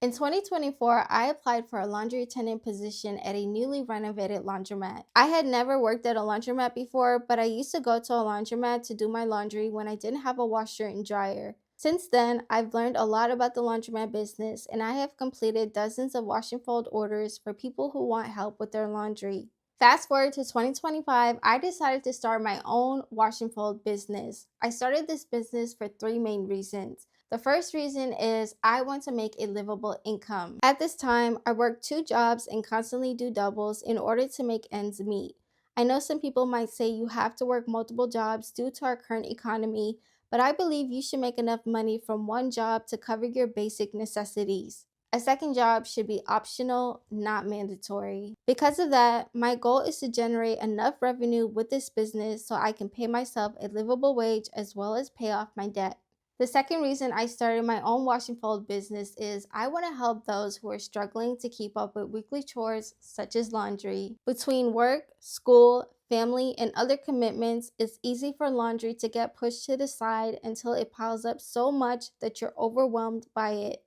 In 2024, I applied for a laundry attendant position at a newly renovated laundromat. I had never worked at a laundromat before, but I used to go to a laundromat to do my laundry when I didn't have a washer and dryer. Since then, I've learned a lot about the laundromat business, and I have completed dozens of wash and fold orders for people who want help with their laundry. Fast forward to 2025, I decided to start my own wash and fold business. I started this business for three main reasons. The first reason is I want to make a livable income. At this time, I work two jobs and constantly do doubles in order to make ends meet. I know some people might say you have to work multiple jobs due to our current economy, but I believe you should make enough money from one job to cover your basic necessities. A second job should be optional, not mandatory. Because of that, my goal is to generate enough revenue with this business so I can pay myself a livable wage as well as pay off my debt. The second reason I started my own wash and fold business is I want to help those who are struggling to keep up with weekly chores such as laundry. Between work, school, family, and other commitments, it's easy for laundry to get pushed to the side until it piles up so much that you're overwhelmed by it.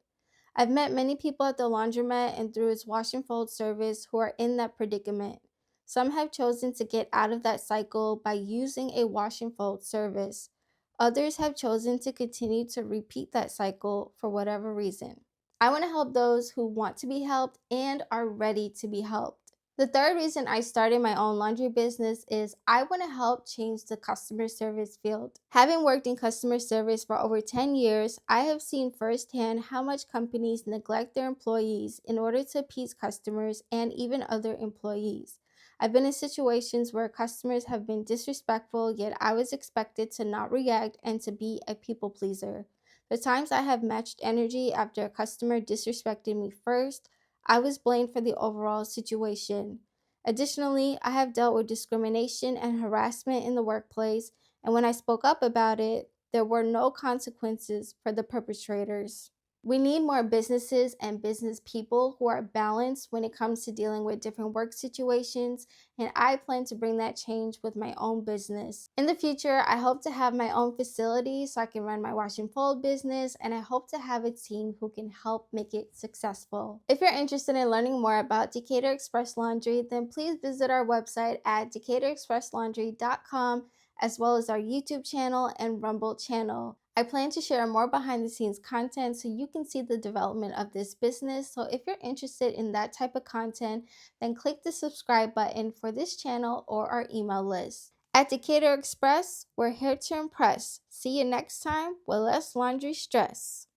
I've met many people at the laundromat and through its wash and fold service who are in that predicament. Some have chosen to get out of that cycle by using a wash and fold service. Others have chosen to continue to repeat that cycle for whatever reason. I want to help those who want to be helped and are ready to be helped. The third reason I started my own laundry business is I want to help change the customer service field. Having worked in customer service for over 10 years, I have seen firsthand how much companies neglect their employees in order to appease customers and even other employees. I've been in situations where customers have been disrespectful, yet I was expected to not react and to be a people pleaser. The times I have matched energy after a customer disrespected me first, I was blamed for the overall situation. Additionally, I have dealt with discrimination and harassment in the workplace, and when I spoke up about it, there were no consequences for the perpetrators. We need more businesses and business people who are balanced when it comes to dealing with different work situations, and I plan to bring that change with my own business. In the future, I hope to have my own facility so I can run my wash and fold business, and I hope to have a team who can help make it successful. If you're interested in learning more about Decatur Express Laundry, then please visit our website at decaturexpresslaundry.com as well as our YouTube channel and Rumble channel. I plan to share more behind the scenes content so you can see the development of this business. So if you're interested in that type of content, then click the subscribe button for this channel or our email list. At Decatur Express, we're here to impress. See you next time with less laundry stress.